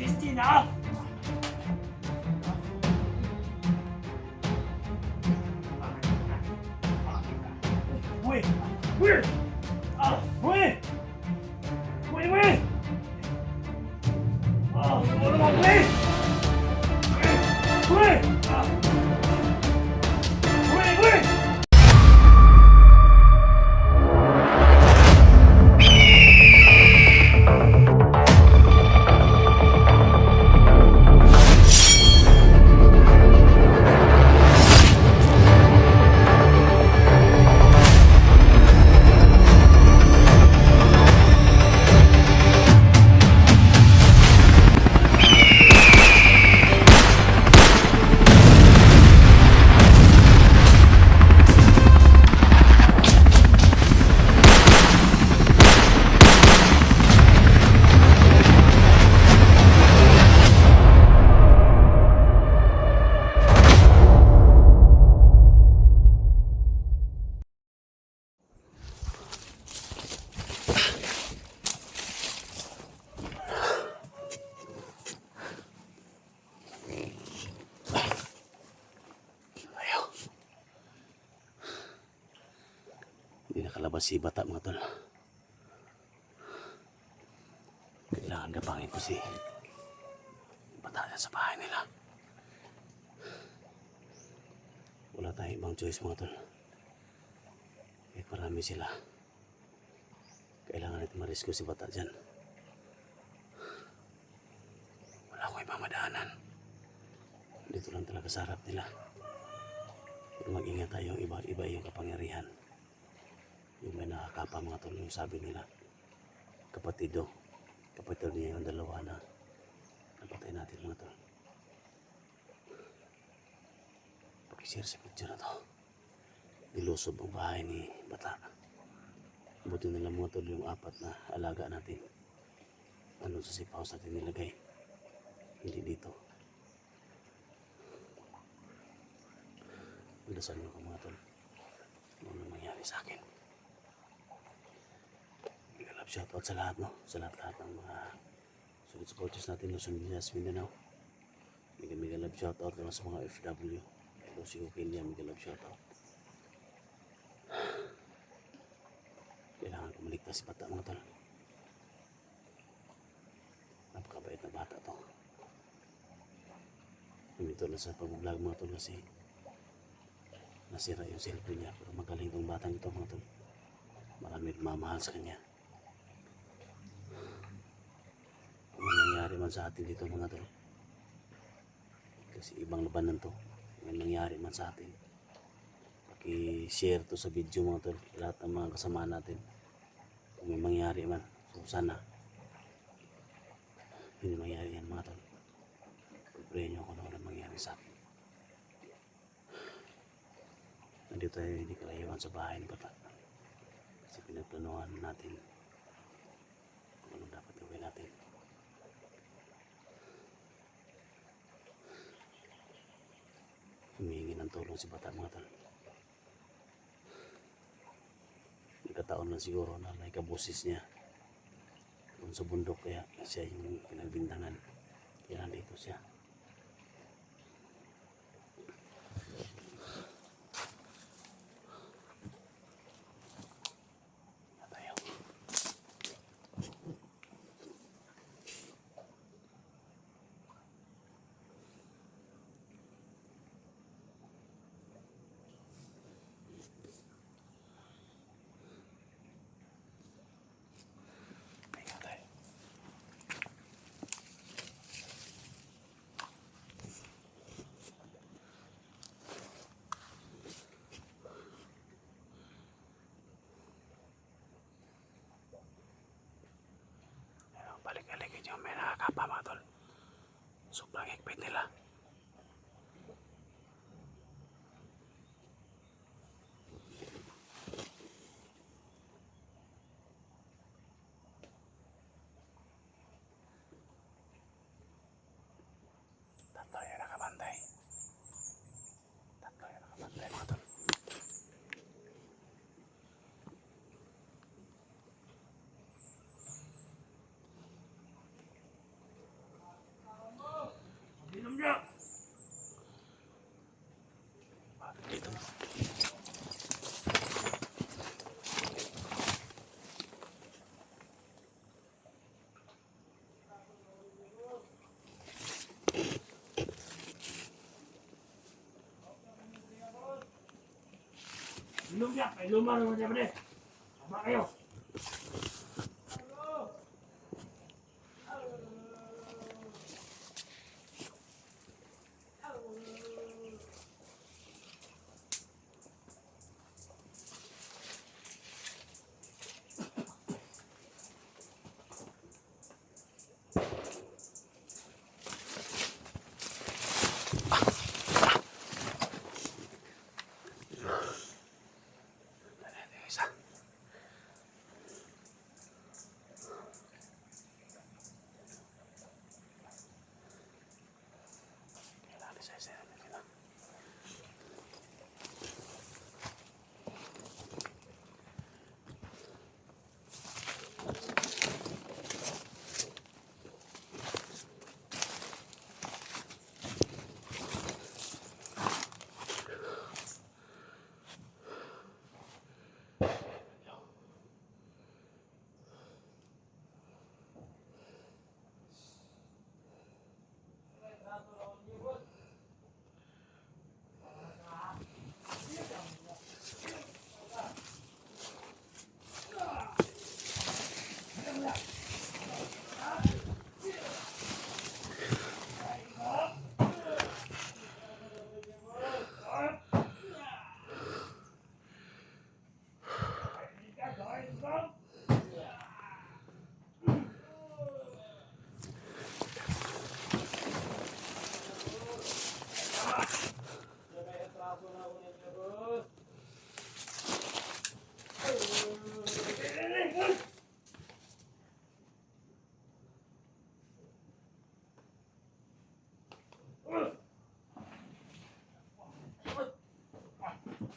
Christina! Uy! Uy! Uy! Uy! Uy! Ano naman, uy! Uy! Uy! Uy! Hindi nakalabas si bata mga tol. Kailangan gabangin ko si bata na sa bahay nila. Wala tayong ibang choice mga tol. Kahit marami sila, kailangan natin ma-rescue si bata dyan. Wala akong ibang madaanan. Dito lang talaga sa harap nila. Pero mag-ingat tayo, iba yung kapangyarihan. Yung may nakakapa mga tol, yung sabi nila kapatid niya yung dalawa na napatay natin mga tol. Pag-share sa picture na to, nilusob ang bahay ni bata. Buti nila mga tol yung apat na alaga natin, ano sa safe house natin nilagay, hindi dito. Magdasal nyo ka mga tol, ano mangyari sa akin. Shoutout sa lahat, no? Sa lahat ng mga solid supporters natin, Luzon, Visayas, Mindanao. Mega love shoutout naman sa mga FW. Ito si Ukilia, mega love shoutout. Kailangan ko maligtas si bata mga tol. Napakabait na bata to. Humito na sa pag-vlog mga tol kasi nasira yung cellphone niya. Pero magaling tong batang ito mga tol. Marami mamahal sa kanya. Nangyari man sa atin dito mga tol, kasi ibang labanan to. May nangyari man sa atin, paki-share to sa video mga tol, lahat ng mga kasama natin. Kung may mangyari man, so sana hindi mangyari yan mga tol. Pag-pray nyo kung ano mangyari sa akin. Nandito tayo, hindi kalayuan sa bahay ng bata kasi pinagplanuhan natin kung ano dapat gawin natin. Humihingi ng tulong si bata mga tol. Nagkataon lang siguro na may kabusis niya doon sa bundok, kaya siya yung pinagbintangan. Kaya nandito siya. Tayo. Balik-balik yung may nakakapa mga tol. Sobrang higpit nila. Tatlo yung nakabantay mga tol. Ilong niya, may luma naman niya ba din? Tama kayo. Isa. Kailangan isa-isa natin sila.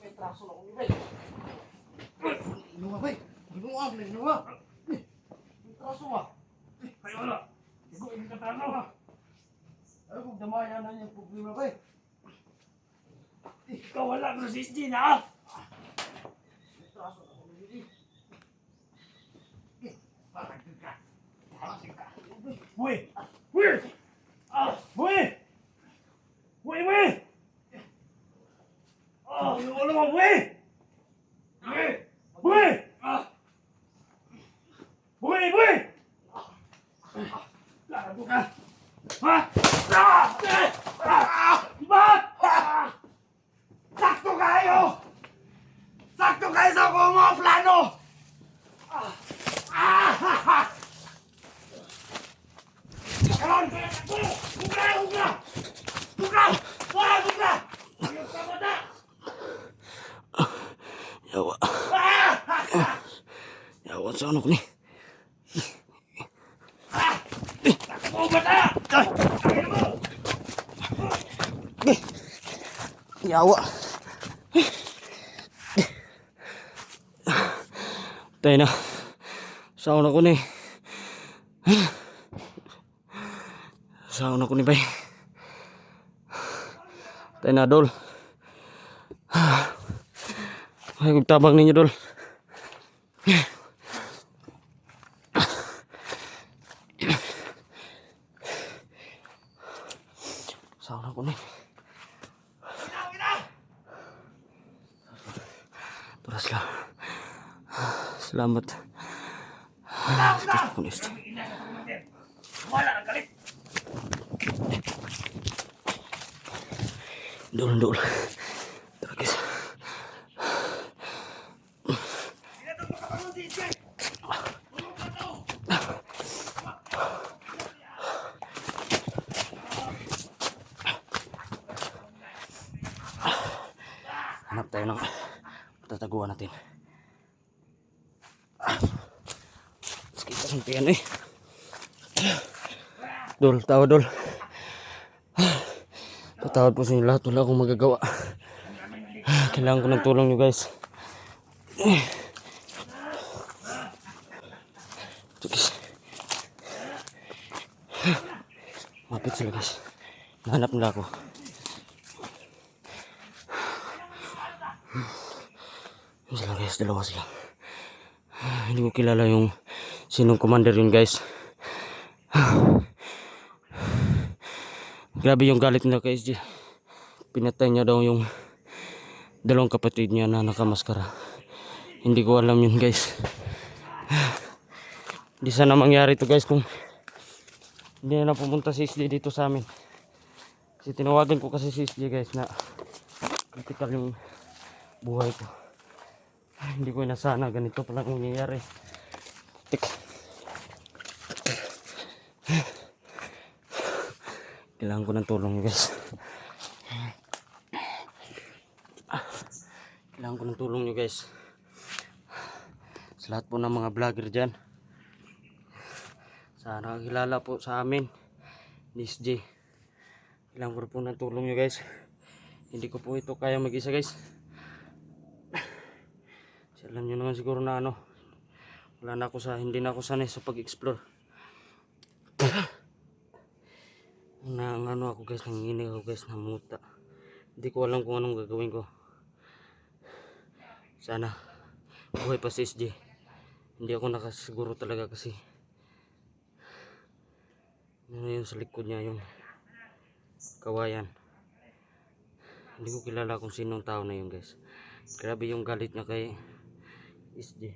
May traso na kong ibay. Inuwa bay. Inuwa. Inuwa. May traso ba? Kayo wala. Ikaw yung katano ha. Ano kung damaya na niyang problema bay? Ikaw wala ko sa SG na ha. May traso na kong ibay. Patagin ka. Patagin ka. Uy! Uy! Ah! Uy! Uy! Uy! Ah! Yung ulo mo, uy! Uy! Uy! Ah! Uy! Uy! Gago ka! Ha? Ah! Ah! Bakit? Ah! Sakto kayo! Sakto kayo sa kung mga plano! Ah! Ah! Karon! Buka! Buka! Buka! Ah! Buka! Ayun ka ba na? Yawa. Ah! Yawa sa ano ko ni. Ah! Takbo ba na? Ayun mo! Yawa. Tayo na. Saon ako ni. Saon ako ni bay. Tayo na dol. Ay tabang ninyo dol. Saon ako ni. Turas lang. Salamat. Gusto ko nito. Wala ang galit! Dol, dol. Tara guys. Ito mo ka si SG! Tulong ka to! Hanap tayo ng matataguan natin. Sakit ka suntian eh. Dol, tawad dol. Patawad po sa inyo lahat. Wala akong magagawa. Kailangan ko ng tulong nyo guys. Ito guys. Mapit sila guys. Nahanap nila ako. Yun sila guys. Dalawa sila. Hindi ko kilala yung sinong commander yun guys. Grabe yung galit nila kay SG. Pinatay niya daw yung dalawang kapatid niya na nakamaskara. Hindi ko alam yun guys. Hindi sana mangyari to guys kung hindi na pumunta si SJ dito sa amin. Kasi tinawagan ko kasi si SJ guys na critical yung buhay ko. Hindi ko inasana ganito pala ang nangyayari. Kailangan ko ng tulong guys. Kailangan ko ng tulong nyo guys. Sa lahat po ng mga vlogger dyan. Sa nakakilala po sa amin ni SJ. Kailangan ko po ng tulong nyo guys. Hindi ko po ito kaya mag-isa guys. Kasi alam nyo naman siguro na hindi na ako sanay sa pag-explore. Ako guys, nanginginig ako guys ng muta. Hindi ko alam kung anong gagawin ko. Sana buhay pa si SJ. Hindi ako nakasiguro talaga kasi yun sa likod niya yung kawayan. Hindi ko kilala kung sinong tao na yun guys. Grabe yung galit niya kay SJ.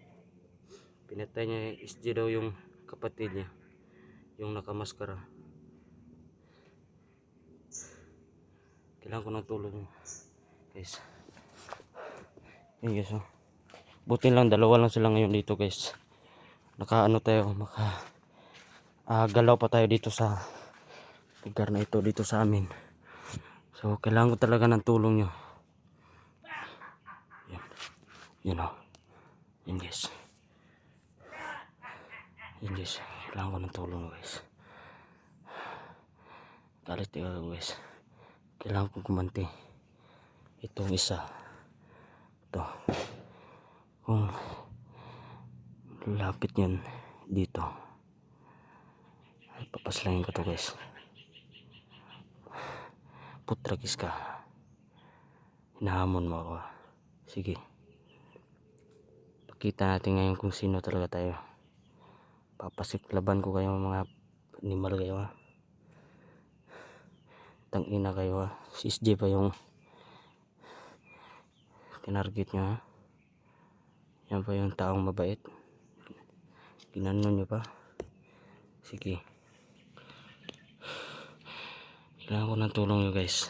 Pinatay niya SJ daw yung kapatid niya, yung nakamaskara. Kailangan ko ng tulong guys. Yun guys oh. Buti lang dalawa lang sila ngayon dito guys. Galaw pa tayo dito sa lugar na ito dito sa amin. So kailangan ko talaga ng tulong nyo. Yun oh. Yun guys. Yun guys. Kailangan ko ng tulong guys. Galit ako guys. Kailangan kong kumanti. Itong isa. Ito. Kung lapit yan dito, ay papaslangin ko to guys. Putragis ka. Hinahamon mo ako. Sige. Pakita natin ngayon kung sino talaga tayo. Papasiklaban ko kayo mga animal kayo ha. Tangina kayo ha. Si SJ pa yung tinarget nyo ha. Yan pa yung taong mabait. Ginanon nyo pa. Sige. Kailangan ko ng tulong nyo guys.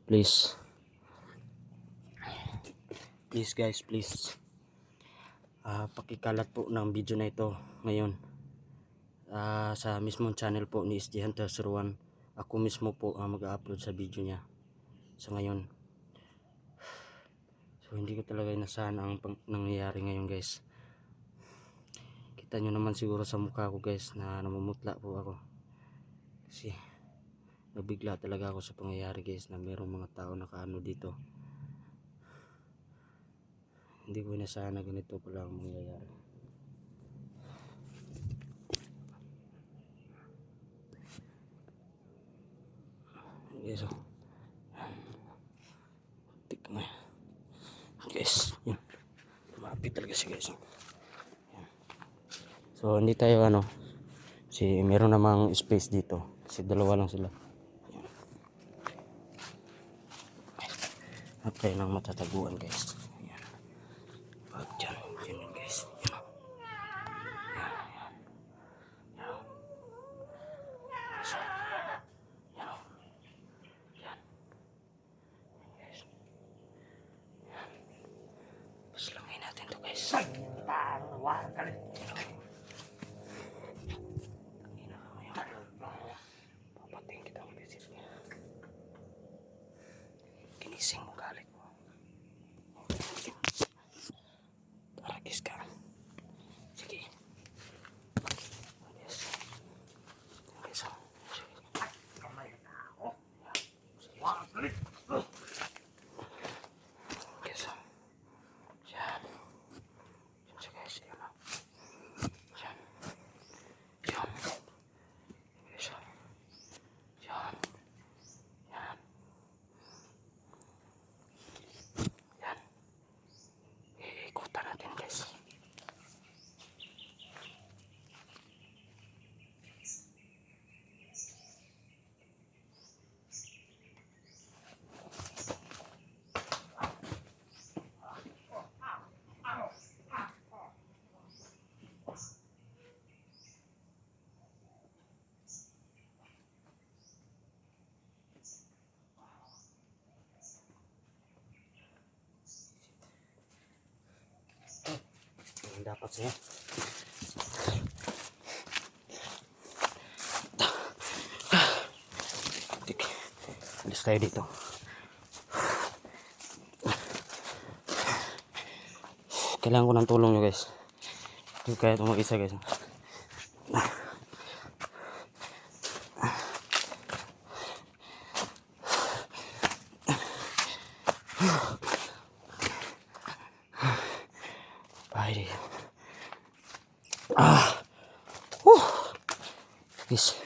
Please. Please guys, please. Pakikalat po ng video na ito ngayon. Sa mismong channel po ni SJ Hunter 01. Ako mismo po mag-upload sa video niya. Sa ngayon. So hindi ko talaga inasahan ang nangyayari ngayon guys. Kita nyo naman siguro sa mukha ko guys na namumutla po ako. Kasi nabigla talaga ako sa pangyayari guys na mayroong mga tao nakaano dito. Hindi ko inasahan na ganito pala ang mangyayari. Yes, oh. Tignan mo yan. Guys, yun. Lumapit talaga siya guys. Yan. So hindi tayo kasi meron namang space dito. Kasi dalawa lang sila. Yan. At tayo nang matataguan guys. Yan. Pag dyan. Yan guys. Yan. Paslangin natin to guys. Papatayin kita ang visit niya. Ginising mo galit mo. Taragis ka. Sige. Yes. Okay, so. Okay, so. Yan. Yan siya guys. Yan. Yan. Yan. Okay, so. Yan. Yan. dapat sa'yo. Alis tayo dito. Kailangan ko ng tulong nyo guys. Hindi kaya ito mag-isa guys. Bahay dito. Guys.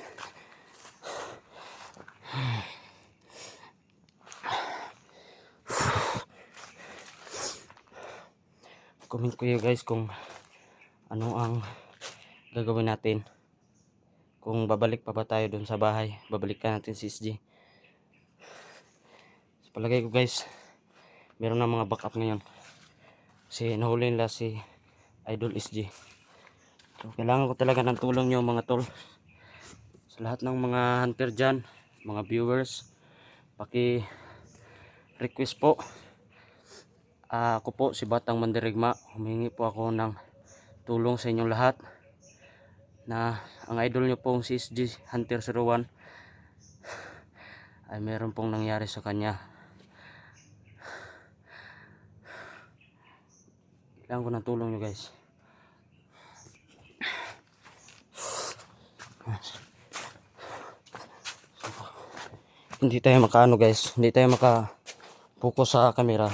Comment kayo guys kung ano ang gagawin natin, kung babalik pa ba tayo dun sa bahay, babalikan natin si SG. Sa palagay ko guys, meron na mga backup ngayon, kasi nahuli nila si Idol SG. So, kailangan ko talaga ng tulong nyo mga tol, sa lahat ng mga hunter dyan, mga viewers, paki request po. Ako po si Batang Mandirigma, humingi po ako ng tulong sa inyong lahat, na ang idol nyo pong si SG Hunter 01 ay meron pong nangyari sa kanya. Kailangan ko ng tulong nyo guys. Hindi tayo makaano guys, hindi tayo maka-focus sa camera.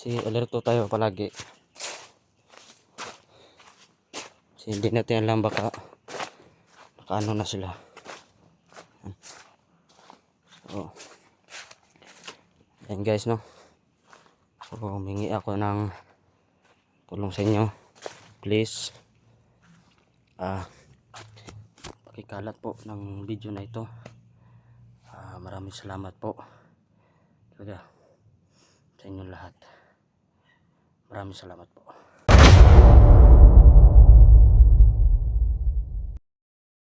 Si alerto tayo palagi. Kasi hindi natin alam baka ano na sila. So, yan guys no. So humingi ako ng tulong sa inyo. Please pakikalat po ng video na ito. Maraming salamat po. Talaga sa inyong lahat. Maraming salamat po.